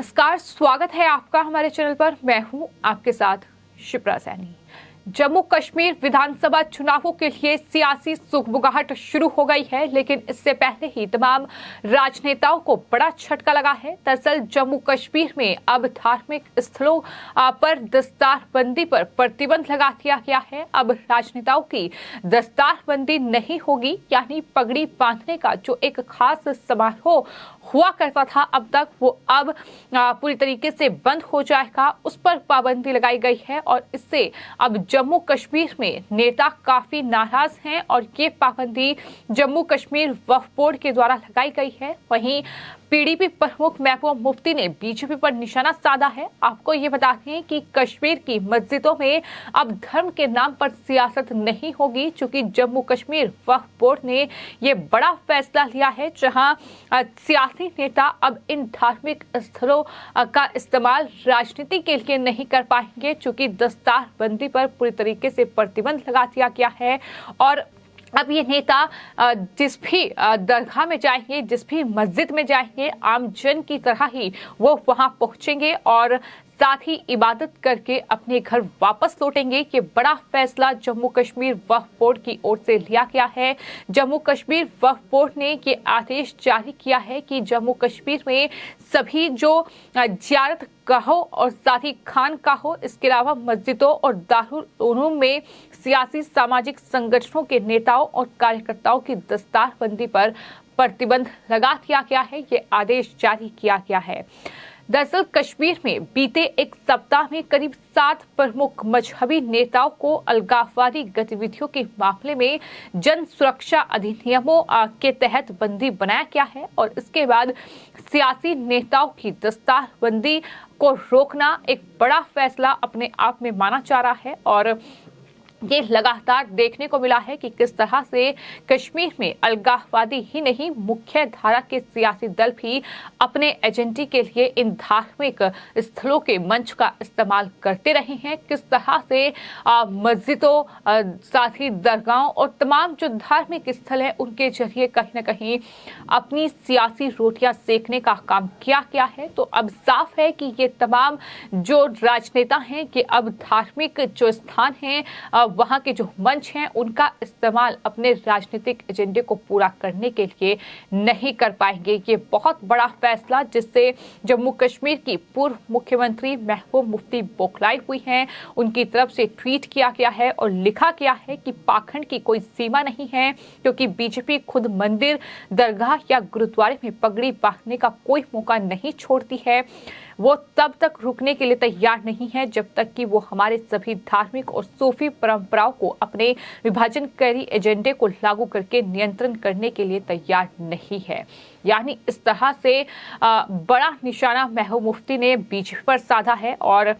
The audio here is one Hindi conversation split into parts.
नमस्कार, स्वागत है आपका हमारे चैनल पर। मैं हूं आपके साथ शिप्रा सैनी। जम्मू कश्मीर विधानसभा चुनावों के लिए सियासी सुगबुगाहट शुरू हो गई है, लेकिन इससे पहले ही तमाम राजनेताओं को बड़ा झटका लगा है। दरअसल जम्मू कश्मीर में अब धार्मिक स्थलों पर दस्तारबंदी पर प्रतिबंध लगा दिया गया है। अब राजनेताओं की दस्तारबंदी नहीं होगी, यानी पगड़ी बांधने का जो एक खास समारोह हुआ करता था अब तक, वो अब पूरी तरीके से बंद हो जाएगा। उस पर पाबंदी लगाई गई है और इससे अब जम्मू कश्मीर में नेता काफी नाराज हैं और ये पाबंदी जम्मू कश्मीर वक्फ बोर्ड के द्वारा लगाई गई है। वहीं पीडीपी प्रमुख महबूब मुफ्ती ने बीजेपी पर निशाना साधा है। आपको ये बता दें कि कश्मीर की मस्जिदों में अब धर्म के नाम पर सियासत नहीं होगी, क्योंकि जम्मू कश्मीर वक्फ बोर्ड ने ये बड़ा फैसला लिया है, जहां सियासी नेता अब इन धार्मिक स्थलों का इस्तेमाल राजनीति के लिए नहीं कर पाएंगे, क्योंकि दस्तारबंदी पर पूरी तरीके से प्रतिबंध लगा दिया गया है। और अब ये नेता जिस भी दरगाह में जाएंगे, जिस भी मस्जिद में जाएंगे, आम जन की तरह ही वो वहां पहुंचेंगे और साथ ही इबादत करके अपने घर वापस लौटेंगे। ये बड़ा फैसला जम्मू कश्मीर वक्फ बोर्ड की ओर से लिया गया है। जम्मू कश्मीर वक्फ बोर्ड ने ये आदेश जारी किया है कि जम्मू कश्मीर में सभी जो जियारत गाहों और साथ ही खानकाहों, इसके अलावा मस्जिदों और दारुल उलूम में सियासी सामाजिक संगठनों के नेताओं और कार्यकर्ताओं की दस्तारबंदी पर प्रतिबंध लगा दिया गया है। ये आदेश जारी किया गया है। दरअसल कश्मीर में बीते एक सप्ताह में करीब 7 प्रमुख मजहबी नेताओं को अलगाववादी गतिविधियों के मामले में जन सुरक्षा अधिनियमों के तहत बंदी बनाया गया है और इसके बाद सियासी नेताओं की दस्तारबंदी को रोकना एक बड़ा फैसला अपने आप में माना जा रहा है। और ये लगातार देखने को मिला है कि किस तरह से कश्मीर में अलगाववादी ही नहीं, मुख्य धारा के सियासी दल भी अपने एजेंडे के लिए इन धार्मिक स्थलों के मंच का इस्तेमाल करते रहे हैं। किस तरह से मस्जिदों, साथ ही दरगाहों और तमाम जो धार्मिक स्थल है उनके जरिए कहीं ना कहीं अपनी सियासी रोटियां सेकने का काम किया गया है। तो अब साफ है कि ये तमाम जो राजनेता हैं कि अब धार्मिक जो स्थान हैं, वहां के जो मंच हैं, उनका इस्तेमाल अपने राजनीतिक एजेंडे को पूरा करने के लिए नहीं कर पाएंगे। ये बहुत बड़ा फैसला जिससे जम्मू कश्मीर की पूर्व मुख्यमंत्री महबूब मुफ्ती बौखलाई हुई हैं, उनकी तरफ से ट्वीट किया गया है और लिखा गया है कि पाखंड की कोई सीमा नहीं है, क्योंकि बीजेपी खुद मंदिर, दरगाह या गुरुद्वारे में पगड़ी बांधने का कोई मौका नहीं छोड़ती है। वो तब तक रुकने के लिए तैयार नहीं है जब तक कि वो हमारे सभी धार्मिक और सूफी परंपराओं को अपने विभाजनकारी एजेंडे को लागू करके नियंत्रण करने के लिए तैयार नहीं है। यानी इस तरह से बड़ा निशाना महबूब मुफ्ती ने बीजेपी पर साधा है और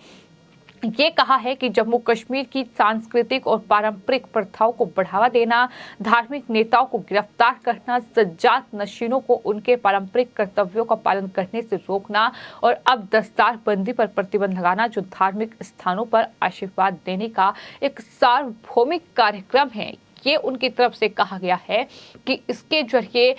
ये कहा है कि जम्मू कश्मीर की सांस्कृतिक और पारंपरिक प्रथाओं को बढ़ावा देना, धार्मिक नेताओं को गिरफ्तार करना, सज्जाद नशीनों को उनके पारंपरिक कर्तव्यों का पालन करने से रोकना और अब दस्तारबंदी पर प्रतिबंध लगाना, जो धार्मिक स्थानों पर आशीर्वाद देने का एक सार्वभौमिक कार्यक्रम है। ये उनकी तरफ से कहा गया है कि इसके जरिए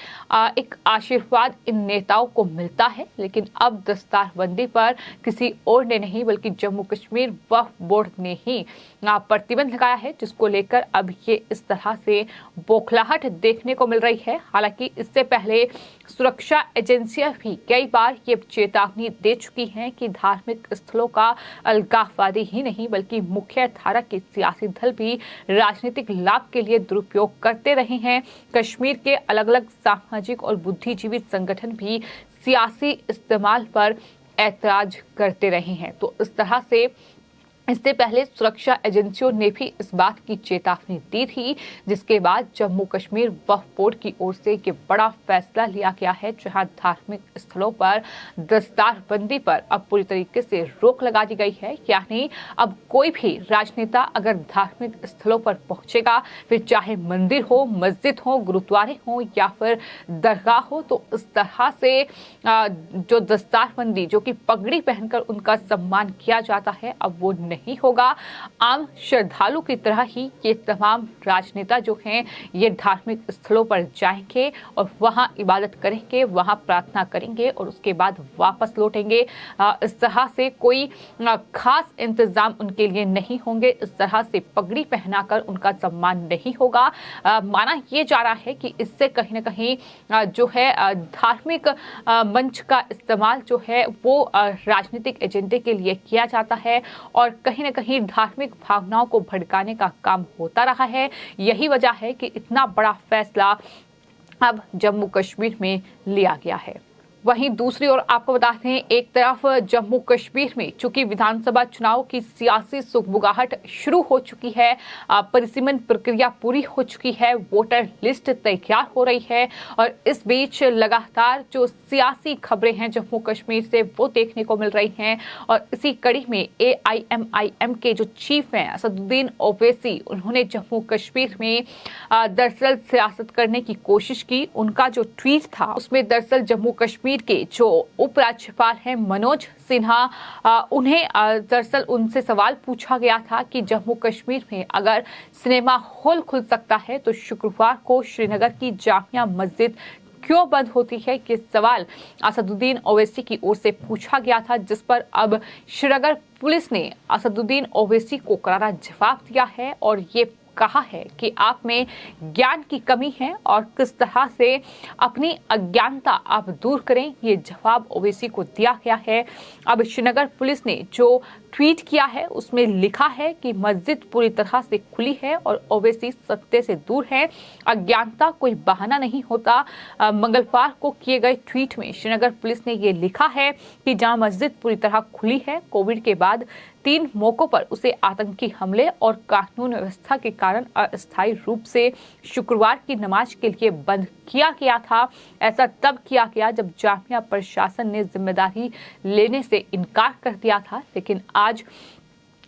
एक आशीर्वाद इन नेताओं को मिलता है, लेकिन अब दस्तारबंदी पर किसी और ने नहीं बल्कि जम्मू कश्मीर वक्फ बोर्ड ने ही प्रतिबंध लगाया है, जिसको लेकर अब ये इस तरह से बौखलाहट देखने को मिल रही है। हालांकि इससे पहले सुरक्षा एजेंसियां भी कई बार ये चेतावनी दे चुकी हैं कि धार्मिक स्थलों का अलगाववादी ही नहीं बल्कि मुख्य धारा के सियासी दल भी राजनीतिक लाभ के लिए दुरुपयोग करते रहे हैं। कश्मीर के अलग अलग सामाजिक और बुद्धिजीवी संगठन भी सियासी इस्तेमाल पर ऐतराज करते रहे हैं। तो इस तरह से इससे पहले सुरक्षा एजेंसियों ने भी इस बात की चेतावनी दी थी, जिसके बाद जम्मू कश्मीर वक्फ बोर्ड की ओर से ये बड़ा फैसला लिया गया है, जहां धार्मिक स्थलों पर दस्तारबंदी पर अब पूरी तरीके से रोक लगा दी गई है। यानी अब कोई भी राजनेता अगर धार्मिक स्थलों पर पहुंचेगा, फिर चाहे मंदिर हो, मस्जिद हो, गुरुद्वारे हो या फिर दरगाह हो, तो इस तरह से जो दस्तारबंदी, जो कि पगड़ी पहनकर उनका सम्मान किया जाता है, अब वो नहीं नहीं होगा। आम श्रद्धालु की तरह ही ये तमाम राजनेता जो हैं ये धार्मिक स्थलों पर जाएंगे और वहां इबादत करेंगे, वहां प्रार्थना करेंगे और उसके बाद वापस लौटेंगे। इस तरह से कोई खास इंतजाम उनके लिए नहीं होंगे, इस तरह से पगड़ी पहनाकर उनका सम्मान नहीं होगा। माना यह जा रहा है कि इससे कहीं ना कहीं जो है धार्मिक मंच का इस्तेमाल जो है वो राजनीतिक एजेंडे के लिए किया जाता है और कहीं ना कहीं धार्मिक भावनाओं को भड़काने का काम होता रहा है। यही वजह है कि इतना बड़ा फैसला अब जम्मू कश्मीर में लिया गया है। वहीं दूसरी ओर आपको बता दें, एक तरफ जम्मू कश्मीर में चूंकि विधानसभा चुनाव की सियासी सुगबुगाहट शुरू हो चुकी है, परिसीमन प्रक्रिया पूरी हो चुकी है, वोटर लिस्ट तैयार हो रही है और इस बीच लगातार जो सियासी खबरें हैं जम्मू कश्मीर से वो देखने को मिल रही हैं और इसी कड़ी में AIMIM के जो चीफ हैं असदुद्दीन ओवैसी, उन्होंने जम्मू कश्मीर में दरअसल सियासत करने की कोशिश की। उनका जो ट्वीट था उसमें दरअसल जम्मू कश्मीर के जो उपराज्यपाल हैं मनोज सिन्हा, उन्हें दरअसल उनसे सवाल पूछा गया था कि जम्मू कश्मीर में अगर सिनेमा हॉल खुल सकता है तो शुक्रवार को श्रीनगर की जामिया मस्जिद क्यों बंद होती है। ये सवाल असदुद्दीन ओवैसी की ओर से पूछा गया था, जिस पर अब श्रीनगर पुलिस ने असदुद्दीन ओवैसी को करारा जवाब दिया है और ये कहा है कि आप में ज्ञान की कमी है और किस तरह से अपनी अज्ञानता आप दूर करें, ये जवाब ओवैसी को दिया गया है। अब श्रीनगर पुलिस ने जो ट्वीट किया है उसमें लिखा है कि मस्जिद पूरी तरह से खुली है और ओवैसी सत्य से दूर है, अज्ञानता कोई बहाना नहीं होता। मंगलवार को किए गए ट्वीट में श्रीनगर पुलिस ने ये लिखा है कि जहां मस्जिद पूरी तरह खुली है, कोविड के बाद 3 मौकों पर उसे आतंकी हमले और कानून व्यवस्था के कारण अस्थायी रूप से शुक्रवार की नमाज के लिए बंद किया गया था। ऐसा तब किया गया जब जामिया प्रशासन ने जिम्मेदारी लेने से इनकार कर दिया था, लेकिन आज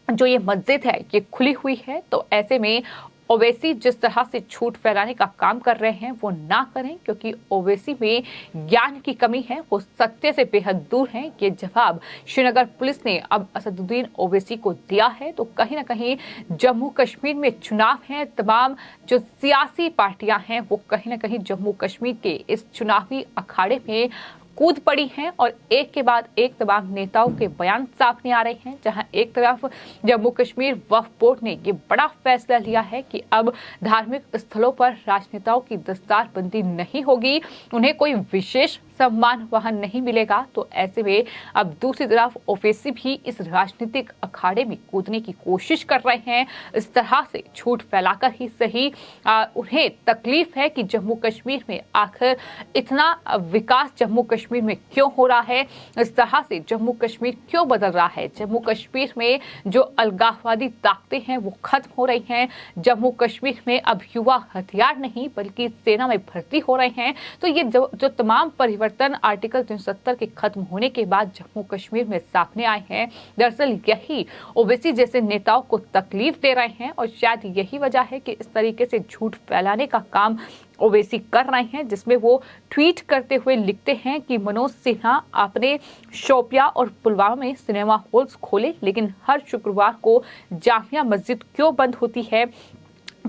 जो ये मस्जिद है ये खुली हुई है। तो ऐसे में ओवैसी जिस तरह से झूठ फैलाने का काम कर रहे हैं वो ना करें, क्योंकि ओवैसी में ज्ञान की कमी है, वो सत्य से बेहद दूर हैं। ये जवाब श्रीनगर पुलिस ने अब असदुद्दीन ओवैसी को दिया है। तो कहीं ना कहीं जम्मू कश्मीर में चुनाव हैं, तमाम जो सियासी पार्टियां हैं वो कहीं ना कहीं जम्मू कश्मीर के इस चुनावी अखाड़े में कूद पड़ी हैं और एक के बाद एक तमाम नेताओं के बयान सामने आ रहे हैं। जहां एक तरफ जम्मू कश्मीर वक्फ बोर्ड ने ये बड़ा फैसला लिया है कि अब धार्मिक स्थलों पर राजनेताओं की दस्तारबंदी नहीं होगी, उन्हें कोई विशेष सम्मान वहां नहीं मिलेगा। तो ऐसे में अब दूसरी तरफ ओवैसी भी इस राजनीतिक अखाड़े में कूदने की कोशिश कर रहे हैं। इस तरह से झूठ फैलाकर ही सही उन्हें तकलीफ है कि जम्मू कश्मीर में आखिर इतना विकास जम्मू कश्मीर में क्यों हो रहा है, इस तरह से जम्मू कश्मीर क्यों बदल रहा है, जम्मू कश्मीर में जो अलगाववादी ताकतें हैं वो खत्म हो रही हैं, जम्मू कश्मीर में अब युवा हथियार नहीं बल्कि सेना में भर्ती हो रहे हैं। तो ये जो तमाम परिवर्तन आर्टिकल 370 के खत्म होने के बाद जम्मू कश्मीर में सामने आए हैं, दरअसल यही ओवैसी जैसे नेताओं को तकलीफ दे रहे हैं और शायद यही वजह है कि इस तरीके से झूठ फैलाने का काम ओवैसी कर रहे हैं, जिसमें वो ट्वीट करते हुए लिखते हैं कि मनोज सिन्हा आपने शोपिया और पुलवामा में सिनेमा हॉल्स खोले, लेकिन हर शुक्रवार को जामिया मस्जिद क्यों बंद होती है,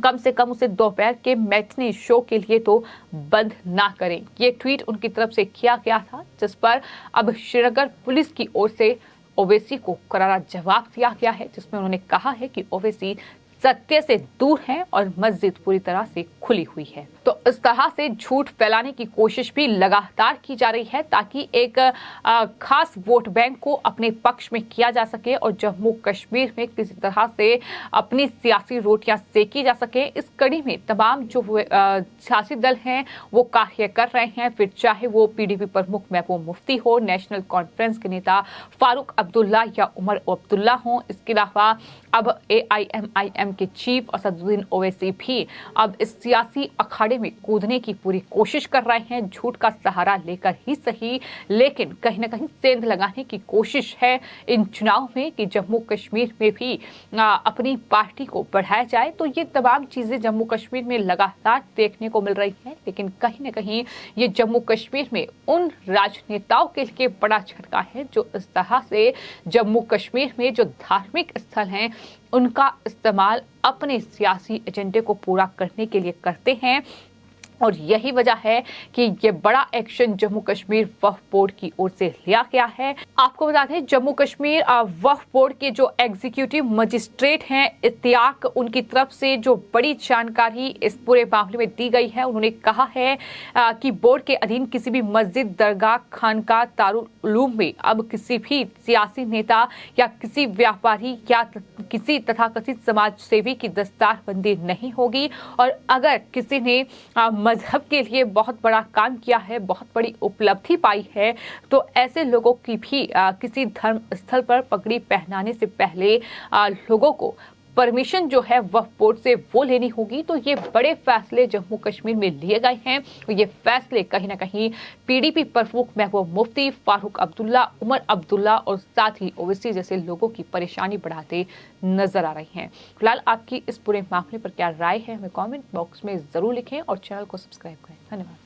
कम से कम उसे दोपहर के मैटनी शो के लिए तो बंद ना करें। ये ट्वीट उनकी तरफ से किया गया था, जिस पर अब श्रीनगर पुलिस की ओर से ओवैसी को करारा जवाब दिया गया है, जिसमें उन्होंने कहा है कि ओवैसी सत्य से दूर हैं और मस्जिद पूरी तरह से खुली हुई है। तो इस तरह से झूठ फैलाने की कोशिश भी लगातार की जा रही है ताकि एक खास वोट बैंक को अपने पक्ष में किया जा सके और जम्मू कश्मीर में किसी तरह से अपनी सियासी रोटियां सेकी जा सके। इस कड़ी में तमाम जो सियासी दल हैं वो कार्य कर रहे हैं, फिर चाहे वो PDP प्रमुख महबूब मुफ्ती हो, नेशनल कॉन्फ्रेंस के नेता फारूक अब्दुल्ला या उमर अब्दुल्ला हो, इसके अलावा अब AIMIM के चीफ असदुद्दीन ओवैसी भी अब इस सियासी अखाड़े अखाड़े में कूदने की पूरी कोशिश कर रहे हैं, झूठ का सहारा लेकर ही सही, लेकिन कहीं ना कहीं सेंध लगाने की कोशिश है इन चुनाव में कि जम्मू कश्मीर में भी अपनी पार्टी को बढ़ाया जाए। तो ये तमाम चीजें जम्मू कश्मीर में लगातार देखने को मिल रही हैं, लेकिन कहीं ना कहीं ये जम्मू कश्मीर में उन राजनेताओं के लिए बड़ा झटका है जो इस तरह से जम्मू कश्मीर में जो धार्मिक स्थल हैं उनका इस्तेमाल अपने सियासी एजेंडे को पूरा करने के लिए करते हैं। और यही वजह है कि ये बड़ा एक्शन जम्मू कश्मीर वक्फ बोर्ड की ओर से लिया गया है। आपको बता दें, जम्मू कश्मीर वक्फ बोर्ड के जो एग्जीक्यूटिव मजिस्ट्रेट हैं इत्तियाक, उनकी तरफ से जो बड़ी जानकारी इस पूरे मामले में दी गई है। उन्होंने कहा है कि बोर्ड के अधीन किसी भी मस्जिद, दरगाह, खानका, दारुल उलूम में अब किसी भी सियासी नेता या किसी व्यापारी या किसी तथाकथित समाज सेवी की दस्तारबंदी नहीं होगी। और अगर किसी ने मजहब के लिए बहुत बड़ा काम किया है, बहुत बड़ी उपलब्धि पाई है, तो ऐसे लोगों की भी किसी धर्म स्थल पर पगड़ी पहनाने से पहले लोगों को परमिशन जो है वक्फ बोर्ड से वो लेनी होगी। तो ये बड़े फैसले जम्मू कश्मीर में लिए गए हैं। ये फैसले कहीं ना कहीं पीडीपी प्रमुख महबूब मुफ्ती, फारूक अब्दुल्ला, उमर अब्दुल्ला और साथ ही ओवैसी जैसे लोगों की परेशानी बढ़ाते नजर आ रही हैं। फिलहाल आपकी इस पूरे मामले पर क्या राय है हमें कमेंट बॉक्स में जरूर लिखें और चैनल को सब्सक्राइब करें। धन्यवाद।